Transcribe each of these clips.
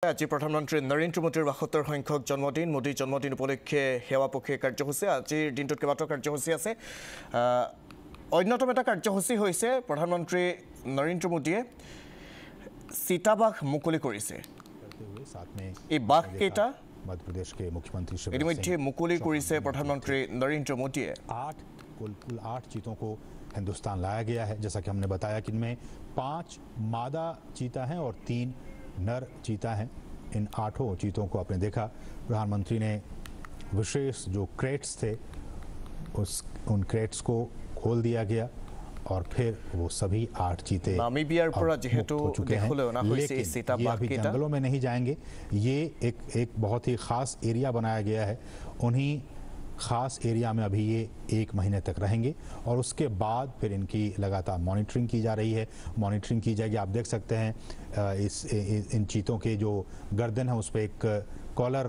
আজি প্ৰধানমন্ত্ৰী নৰেন্দ্ৰ মোদীৰ ৭২ সংখ্যক জন্মদিন। মোদীৰ জন্মদিন উপলক্ষে সেৱাপক্ষী কাৰ্যসূচী আজিৰ দিনটোত কেইবাটাও কাৰ্যসূচী আছে। অন্যতম এটা কাৰ্যসূচী হৈছে প্ৰধানমন্ত্ৰী নৰেন্দ্ৰ মোদীয়ে চিতাবাঘ মুকলি কৰিছে। এই বাঘকেইটা मध्यप्रदेश के मुख्यमंत्री ইতিমধ্যে মুকলি কৰিছে প্ৰধানমন্ত্ৰী নৰেন্দ্ৰ মোদীয়ে। कुल 8 चीतों को हिंदुस्तान लाया गया है। जैसा कि हमने बताया कि इनमें 5 मादा चीता हैं और 3 नर चीता हैं। इन 8 चीतों को आपने देखा, प्रधानमंत्री ने विशेष जो क्रेट्स थे उन क्रेट्स को खोल दिया गया और फिर वो सभी 8 चीते नामीबियार पर जेहेतु हो चुके हैं। लेकिन ये अभी जंगलों में नहीं जाएंगे। ये एक बहुत ही खास एरिया बनाया गया है। उन्हीं खास एरिया में अभी ये 1 महीने तक रहेंगे और उसके बाद फिर इनकी लगातार मॉनिटरिंग की जा रही है। मॉनिटरिंग की जाएगी। आप देख सकते हैं इन चीतों के जो गर्दन है उस पर एक कॉलर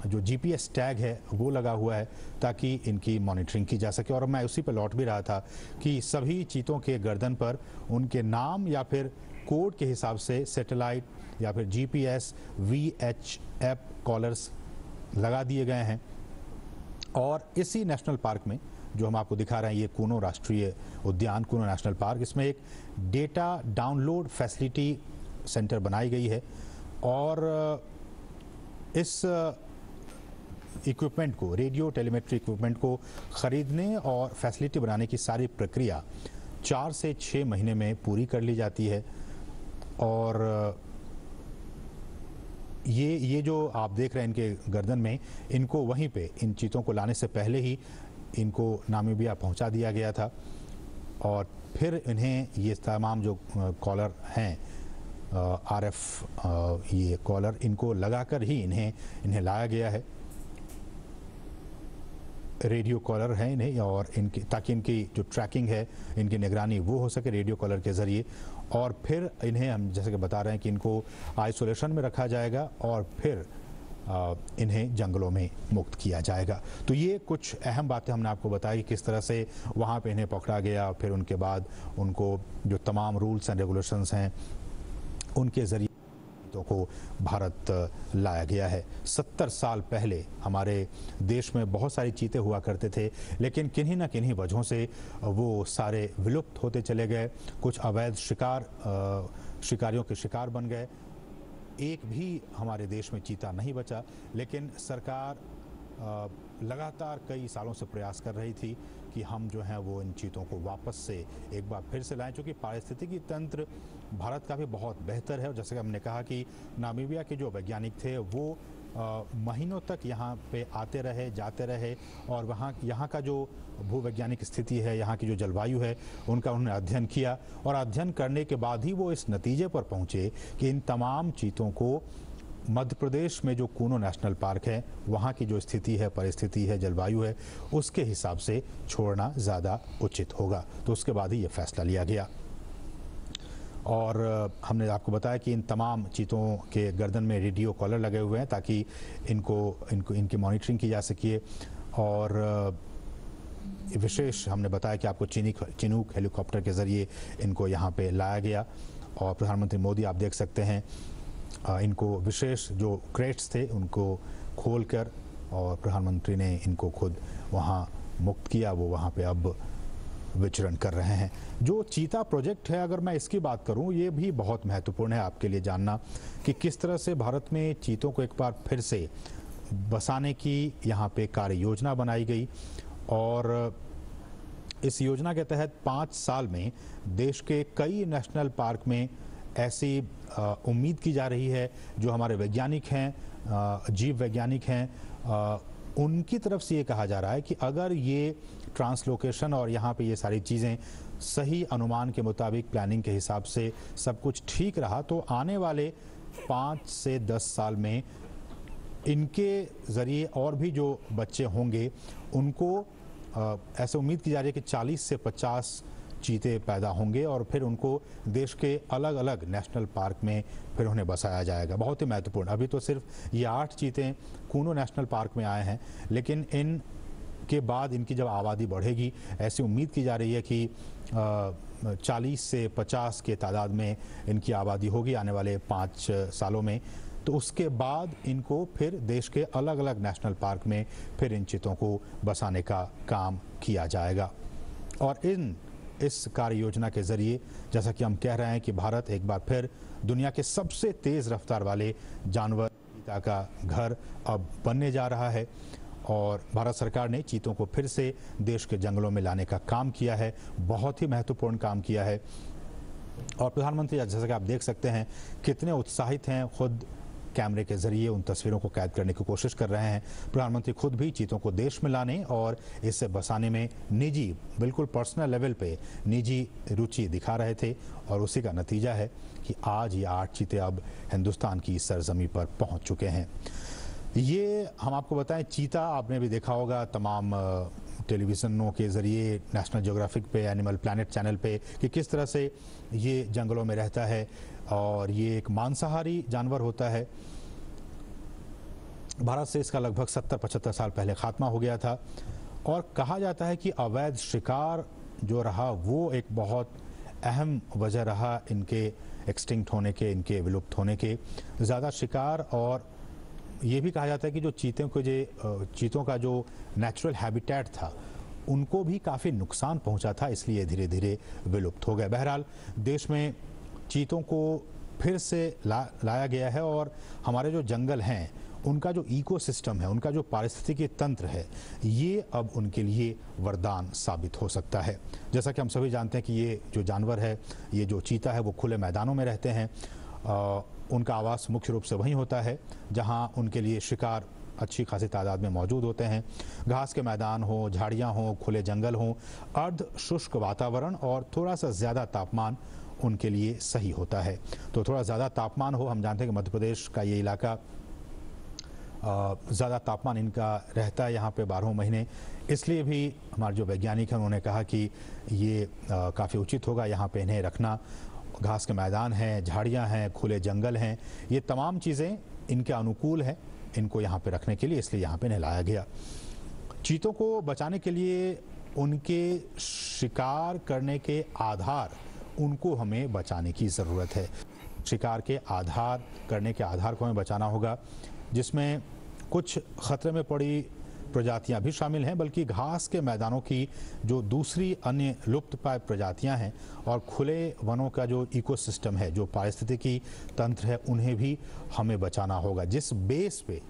जो GPS टैग है वो लगा हुआ है ताकि इनकी मॉनिटरिंग की जा सके। और मैं उसी पर लौट भी रहा था कि सभी चीतों के गर्दन पर उनके नाम या फिर कोड के हिसाब से सैटेलाइट या फिर GPS VHF कॉलर्स लगा दिए गए हैं। और इसी नेशनल पार्क में जो हम आपको दिखा रहे हैं, ये कूनो राष्ट्रीय उद्यान, कूनो नेशनल पार्क, इसमें एक डेटा डाउनलोड फैसिलिटी सेंटर बनाई गई है। और इस इक्विपमेंट को, रेडियो टेलीमेट्री इक्विपमेंट को ख़रीदने और फैसिलिटी बनाने की सारी प्रक्रिया 4 से 6 महीने में पूरी कर ली जाती है। और ये जो आप देख रहे हैं इनके गर्दन में, इनको वहीं पे इन चीतों को लाने से पहले ही इनको नामीबिया पहुंचा दिया गया था और फिर इन्हें ये तमाम जो कॉलर हैं RF ये कॉलर इनको लगाकर ही इन्हें लाया गया है। रेडियो कॉलर है इन्हें और इनकी ताकि इनकी जो ट्रैकिंग है, इनकी निगरानी वो हो सके रेडियो कॉलर के ज़रिए। और फिर इन्हें हम जैसे कि बता रहे हैं कि इनको आइसोलेशन में रखा जाएगा और फिर इन्हें जंगलों में मुक्त किया जाएगा। तो ये कुछ अहम बातें हमने आपको बताई किस तरह से वहाँ पे इन्हें पकड़ा गया। फिर उनके बाद उनको जो तमाम रूल्स एंड रेगुलेशंस हैं उनके ज़रिए को भारत लाया गया है। 70 साल पहले हमारे देश में बहुत सारी चीते हुआ करते थे, लेकिन किन्हीं न किन्हीं वजहों से वो सारे विलुप्त होते चले गए। कुछ अवैध शिकारियों के शिकार बन गए। एक भी हमारे देश में चीता नहीं बचा। लेकिन सरकार लगातार कई सालों से प्रयास कर रही थी कि हम जो हैं वो इन चीतों को वापस से एक बार फिर से लाएं, क्योंकि पारिस्थितिकी तंत्र भारत का भी बहुत बेहतर है। और जैसे कि हमने कहा कि नामीबिया के जो वैज्ञानिक थे वो महीनों तक यहाँ पे आते रहे, जाते रहे और यहाँ का जो भूवैज्ञानिक स्थिति है, यहाँ की जो जलवायु है, उनका उन्होंने अध्ययन किया। और अध्ययन करने के बाद ही वो इस नतीजे पर पहुँचे कि इन तमाम चीतों को मध्य प्रदेश में जो कूनो नेशनल पार्क है, वहाँ की जो स्थिति है, परिस्थिति है, जलवायु है, उसके हिसाब से छोड़ना ज़्यादा उचित होगा। तो उसके बाद ही ये फैसला लिया गया। और हमने आपको बताया कि इन तमाम चीतों के गर्दन में रेडियो कॉलर लगे हुए हैं ताकि इनकी मॉनिटरिंग की जा सके। और विशेष हमने बताया कि आपको चिनूक हेलीकॉप्टर के ज़रिए इनको यहाँ पे लाया गया। और प्रधानमंत्री मोदी आप देख सकते हैं इनको विशेष जो क्रेट्स थे उनको खोलकर और प्रधानमंत्री ने इनको खुद वहाँ मुक्त किया। वो वहाँ पे अब विचरण कर रहे हैं। जो चीता प्रोजेक्ट है, अगर मैं इसकी बात करूं, ये भी बहुत महत्वपूर्ण है आपके लिए जानना कि किस तरह से भारत में चीतों को एक बार फिर से बसाने की यहाँ पे कार्य योजना बनाई गई। और इस योजना के तहत 5 साल में देश के कई नेशनल पार्क में ऐसी उम्मीद की जा रही है, जो हमारे वैज्ञानिक हैं, जीव वैज्ञानिक हैं, उनकी तरफ से ये कहा जा रहा है कि अगर ये ट्रांसलोकेशन और यहाँ पे ये सारी चीज़ें सही अनुमान के मुताबिक प्लानिंग के हिसाब से सब कुछ ठीक रहा तो आने वाले 5 से 10 साल में इनके ज़रिए और भी जो बच्चे होंगे उनको ऐसे उम्मीद की जा रही है कि 40 से 50 चीते पैदा होंगे और फिर उनको देश के अलग अलग नेशनल पार्क में फिर उन्हें बसाया जाएगा। बहुत ही महत्वपूर्ण। अभी तो सिर्फ ये 8 चीते कूनो नेशनल पार्क में आए हैं, लेकिन इन के बाद इनकी जब आबादी बढ़ेगी, ऐसी उम्मीद की जा रही है कि 40 से 50 के तादाद में इनकी आबादी होगी आने वाले 5 सालों में। तो उसके बाद इनको फिर देश के अलग अलग नेशनल पार्क में फिर इन चीतों को बसाने का काम किया जाएगा। और इस कार्य योजना के ज़रिए जैसा कि हम कह रहे हैं कि भारत एक बार फिर दुनिया के सबसे तेज़ रफ्तार वाले जानवर चीता का घर अब बनने जा रहा है। और भारत सरकार ने चीतों को फिर से देश के जंगलों में लाने का काम किया है, बहुत ही महत्वपूर्ण काम किया है। और प्रधानमंत्री जैसा कि आप देख सकते हैं कितने उत्साहित हैं, खुद कैमरे के जरिए उन तस्वीरों को कैद करने की कोशिश कर रहे हैं। प्रधानमंत्री खुद भी चीतों को देश में लाने और इसे बसाने में निजी, बिल्कुल पर्सनल लेवल पे निजी रुचि दिखा रहे थे। और उसी का नतीजा है कि आज ये 8 चीते अब हिंदुस्तान की सरजमी पर पहुंच चुके हैं। ये हम आपको बताएं, चीता आपने भी देखा होगा तमाम टेलीविज़नों के ज़रिए, नेशनल ज्योग्राफिक पे, एनिमल प्लैनेट चैनल पे, कि किस तरह से ये जंगलों में रहता है। और ये एक मांसाहारी जानवर होता है। भारत से इसका लगभग 70-75 साल पहले खात्मा हो गया था। और कहा जाता है कि अवैध शिकार जो रहा वो एक बहुत अहम वजह रहा इनके एक्सटिंक्ट होने के, इनके विलुप्त होने के। ज़्यादा शिकार, और ये भी कहा जाता है कि जो चीतों का जो नेचुरल हैबिटेट था उनको भी काफ़ी नुकसान पहुंचा था, इसलिए धीरे धीरे विलुप्त हो गए। बहरहाल देश में चीतों को फिर से लाया गया है और हमारे जो जंगल हैं उनका जो इकोसिस्टम है, उनका जो पारिस्थितिकी तंत्र है, ये अब उनके लिए वरदान साबित हो सकता है। जैसा कि हम सभी जानते हैं कि ये जो जानवर है, ये जो चीता है, वो खुले मैदानों में रहते हैं। उनका आवास मुख्य रूप से वहीं होता है जहां उनके लिए शिकार अच्छी खासी तादाद में मौजूद होते हैं। घास के मैदान हो, झाड़ियां हो, खुले जंगल हो, अर्ध शुष्क वातावरण और थोड़ा सा ज़्यादा तापमान उनके लिए सही होता है। तो थोड़ा ज़्यादा तापमान हो, हम जानते हैं कि मध्य प्रदेश का ये इलाका ज़्यादा तापमान इनका रहता है यहाँ पे 12 महीने, इसलिए भी हमारे जो वैज्ञानिक हैं उन्होंने कहा कि ये काफ़ी उचित होगा यहाँ पे इन्हें रखना। घास के मैदान हैं, झाड़ियाँ हैं, खुले जंगल हैं, ये तमाम चीज़ें इनके अनुकूल हैं इनको यहाँ पे रखने के लिए, इसलिए यहाँ पे इन्हें लाया गया। चीतों को बचाने के लिए उनके शिकार करने के आधार, उनको हमें बचाने की ज़रूरत है। शिकार के आधार करने के आधार को हमें बचाना होगा, जिसमें कुछ खतरे में पड़ी प्रजातियां भी शामिल हैं, बल्कि घास के मैदानों की जो दूसरी अन्य लुप्त प्राय प्रजातियां हैं और खुले वनों का जो इकोसिस्टम है, जो पारिस्थितिकी तंत्र है, उन्हें भी हमें बचाना होगा। जिस बेस पे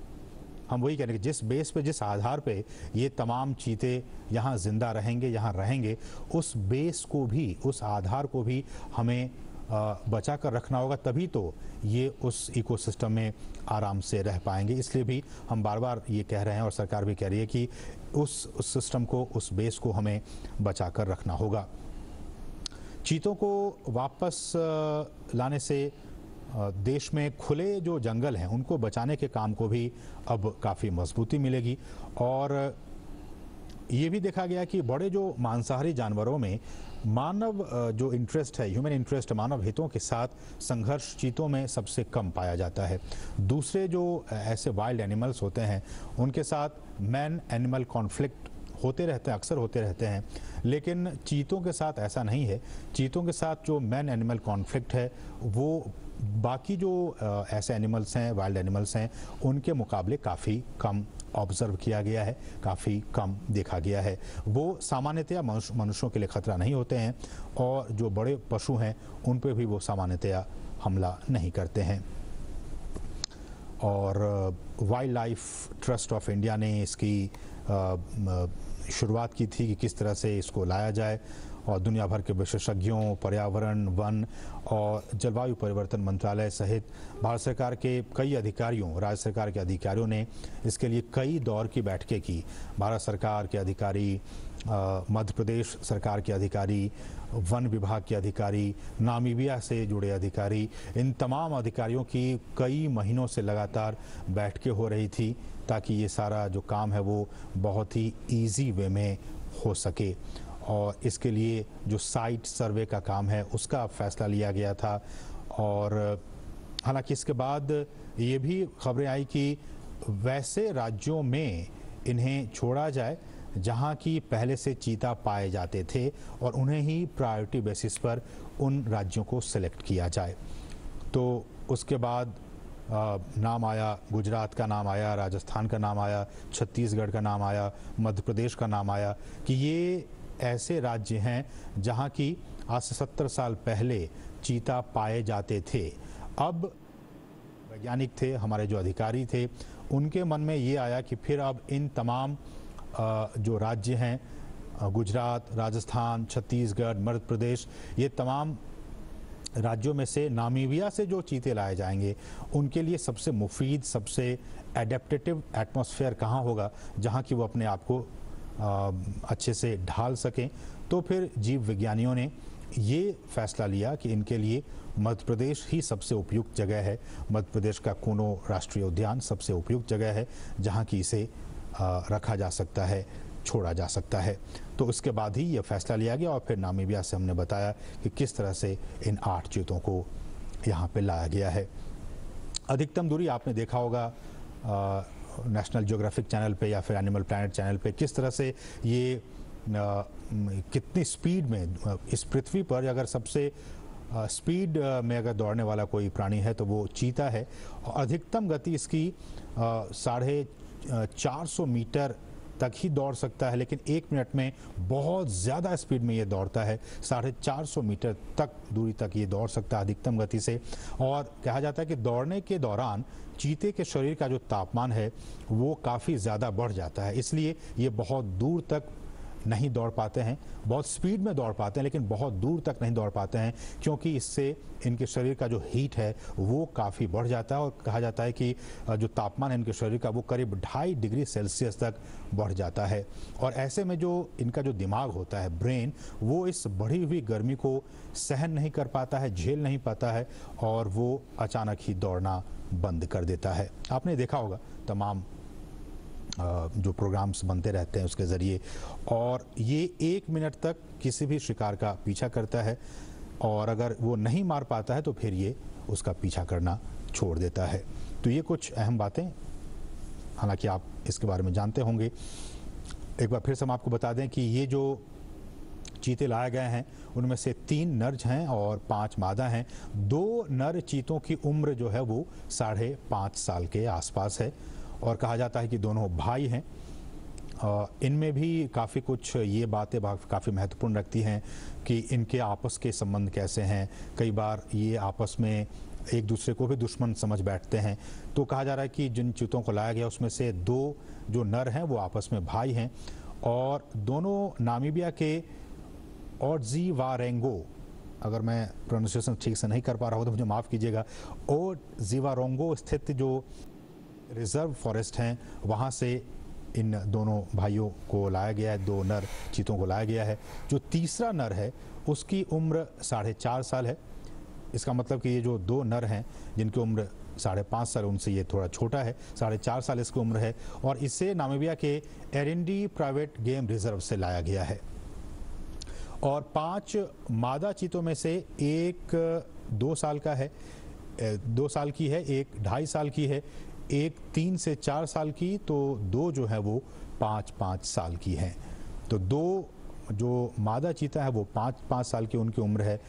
हम वही कह रहे हैं कि जिस बेस पे, जिस आधार पे ये तमाम चीते यहाँ जिंदा रहेंगे, यहाँ रहेंगे, उस बेस को भी, उस आधार को भी हमें बचा कर रखना होगा, तभी तो ये उस इकोसिस्टम में आराम से रह पाएंगे। इसलिए भी हम बार बार ये कह रहे हैं और सरकार भी कह रही है कि उस सिस्टम को, उस बेस को हमें बचा कर रखना होगा। चीतों को वापस लाने से देश में खुले जो जंगल हैं उनको बचाने के काम को भी अब काफ़ी मजबूती मिलेगी। और ये भी देखा गया कि बड़े जो मांसाहारी जानवरों में मानव जो इंटरेस्ट है, ह्यूमन इंटरेस्ट, मानव हितों के साथ संघर्ष चीतों में सबसे कम पाया जाता है। दूसरे जो ऐसे वाइल्ड एनिमल्स होते हैं उनके साथ मैन एनिमल कॉन्फ्लिक्ट होते रहते हैं, अक्सर होते रहते हैं, लेकिन चीतों के साथ ऐसा नहीं है। चीतों के साथ जो मैन एनिमल कॉन्फ्लिक्ट है वो बाकी जो ऐसे एनिमल्स हैं, वाइल्ड एनिमल्स हैं, उनके मुकाबले काफ़ी कम ऑब्जर्व किया गया है, काफ़ी कम देखा गया है। वो सामान्यतया मनुष्यों के लिए खतरा नहीं होते हैं और जो बड़े पशु हैं उन पे भी वो सामान्यतया हमला नहीं करते हैं। और wild life trust of India ने इसकी शुरुआत की थी कि किस तरह से इसको लाया जाए, और दुनिया भर के विशेषज्ञों, पर्यावरण, वन और जलवायु परिवर्तन मंत्रालय सहित भारत सरकार के कई अधिकारियों, राज्य सरकार के अधिकारियों ने इसके लिए कई दौर की बैठकें की। भारत सरकार के अधिकारी, मध्य प्रदेश सरकार के अधिकारी, वन विभाग के अधिकारी, नामीबिया से जुड़े अधिकारी, इन तमाम अधिकारियों की कई महीनों से लगातार बैठकें हो रही थी ताकि ये सारा जो काम है वो बहुत ही ईजी वे में हो सके। और इसके लिए जो साइट सर्वे का काम है उसका फैसला लिया गया था। और हालांकि इसके बाद ये भी खबरें आई कि वैसे राज्यों में इन्हें छोड़ा जाए जहां की पहले से चीता पाए जाते थे और उन्हें ही प्रायोरिटी बेसिस पर उन राज्यों को सिलेक्ट किया जाए। तो उसके बाद नाम आया, गुजरात का नाम आया, राजस्थान का नाम आया, छत्तीसगढ़ का नाम आया, मध्य प्रदेश का नाम आया कि ये ऐसे राज्य हैं जहां की आज से 70 साल पहले चीता पाए जाते थे। अब वैज्ञानिक थे, हमारे जो अधिकारी थे, उनके मन में ये आया कि फिर अब इन तमाम जो राज्य हैं, गुजरात, राजस्थान, छत्तीसगढ़, मध्य प्रदेश, ये तमाम राज्यों में से नामीबिया से जो चीते लाए जाएंगे उनके लिए सबसे मुफीद, सबसे एडेप्टेटिव एटमॉस्फेयर कहाँ होगा जहाँ कि वो अपने आप को अच्छे से ढाल सकें। तो फिर जीव विज्ञानियों ने ये फैसला लिया कि इनके लिए मध्य प्रदेश ही सबसे उपयुक्त जगह है। मध्य प्रदेश का कूनो राष्ट्रीय उद्यान सबसे उपयुक्त जगह है जहाँ की इसे रखा जा सकता है, छोड़ा जा सकता है। तो उसके बाद ही ये फैसला लिया गया और फिर नामीबिया से हमने बताया कि किस तरह से इन 8 चीतों को यहाँ पे लाया गया है। अधिकतम दूरी आपने देखा होगा नेशनल ज्योग्राफिक चैनल पे या फिर एनिमल प्लैनेट चैनल पे, किस तरह से ये कितनी स्पीड में इस पृथ्वी पर अगर सबसे स्पीड में अगर दौड़ने वाला कोई प्राणी है तो वो चीता है। और अधिकतम गति इसकी 450 मीटर तक ही दौड़ सकता है, लेकिन 1 मिनट में बहुत ज़्यादा स्पीड में ये दौड़ता है। 450 मीटर तक दूरी तक ये दौड़ सकता है अधिकतम गति से। और कहा जाता है कि दौड़ने के दौरान चीते के शरीर का जो तापमान है वो काफ़ी ज़्यादा बढ़ जाता है, इसलिए ये बहुत दूर तक नहीं दौड़ पाते हैं। बहुत स्पीड में दौड़ पाते हैं लेकिन बहुत दूर तक नहीं दौड़ पाते हैं, क्योंकि इससे इनके शरीर का जो हीट है वो काफ़ी बढ़ जाता है। और कहा जाता है कि जो तापमान है इनके शरीर का वो करीब 2.5 डिग्री सेल्सियस तक बढ़ जाता है। और ऐसे में जो इनका जो दिमाग होता है, ब्रेन, वो इस बढ़ी हुई गर्मी को सहन नहीं कर पाता है, झेल नहीं पाता है और वो अचानक ही दौड़ना बंद कर देता है। आपने देखा होगा तमाम जो प्रोग्राम्स बनते रहते हैं उसके ज़रिए, और ये 1 मिनट तक किसी भी शिकार का पीछा करता है और अगर वो नहीं मार पाता है तो फिर ये उसका पीछा करना छोड़ देता है। तो ये कुछ अहम बातें, हालांकि आप इसके बारे में जानते होंगे। एक बार फिर से हम आपको बता दें कि ये जो चीते लाए गए हैं उनमें से 3 नर हैं और 5 मादा हैं। 2 नर चीतों की उम्र जो है वो 5.5 साल के आसपास है और कहा जाता है कि दोनों भाई हैं। इनमें भी काफ़ी कुछ ये बातें काफ़ी महत्वपूर्ण रखती हैं कि इनके आपस के संबंध कैसे हैं। कई बार ये आपस में एक दूसरे को भी दुश्मन समझ बैठते हैं। तो कहा जा रहा है कि जिन चीतों को लाया गया उसमें से 2 जो नर हैं वो आपस में भाई हैं और दोनों नामीबिया के ओडजीवारेंगो, अगर मैं प्रोनाउंसिएशन ठीक से नहीं कर पा रहा हूँ तो मुझे माफ़ कीजिएगा, ओडजीवारेंगो स्थित जो रिजर्व फॉरेस्ट हैं वहाँ से इन दोनों भाइयों को लाया गया है, 2 नर चीतों को लाया गया है। जो तीसरा नर है उसकी उम्र 4.5 साल है। इसका मतलब कि ये जो 2 नर हैं जिनकी उम्र 5.5 साल, उनसे ये थोड़ा छोटा है, 4.5 साल इसकी उम्र है और इसे नामीबिया के एरिंडी प्राइवेट गेम रिजर्व से लाया गया है। और 5 मादा चीतों में से एक 2 साल का है, 2 साल की है, एक 2.5 साल की है, एक 3 से 4 साल की, तो 2 जो है वो 5-5 साल की हैं। तो 2 जो मादा चीता है वो 5-5 साल की उनकी उम्र है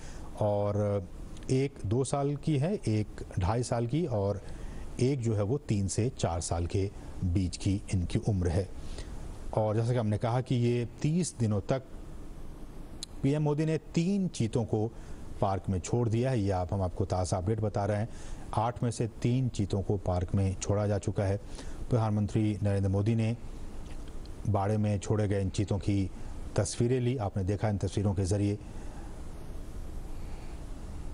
और एक 2 साल की है, एक 2.5 साल की और एक जो है वो 3 से 4 साल के बीच की इनकी उम्र है। और जैसा कि हमने कहा कि ये 30 दिनों तक पीएम मोदी ने 3 चीतों को पार्क में छोड़ दिया है। ये हम आपको ताज़ा अपडेट बता रहे हैं। 8 में से 3 चीतों को पार्क में छोड़ा जा चुका है। प्रधानमंत्री नरेंद्र मोदी ने बाड़े में छोड़े गए इन चीतों की तस्वीरें ली, आपने देखा इन तस्वीरों के ज़रिए।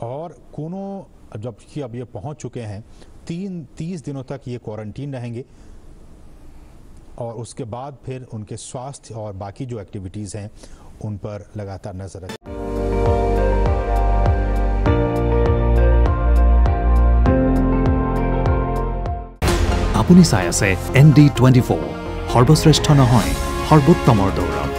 और कूनो जबकि अब ये पहुंच चुके हैं, 30 दिनों तक ये क्वारंटीन रहेंगे और उसके बाद फिर उनके स्वास्थ्य और बाकी जो एक्टिविटीज़ हैं उन पर लगातार नजर रखें। আপুনি চাই আছে ND24 সৰ্বশ্ৰেষ্ঠ নহয় সৰ্বোত্তমৰ দৌৰ।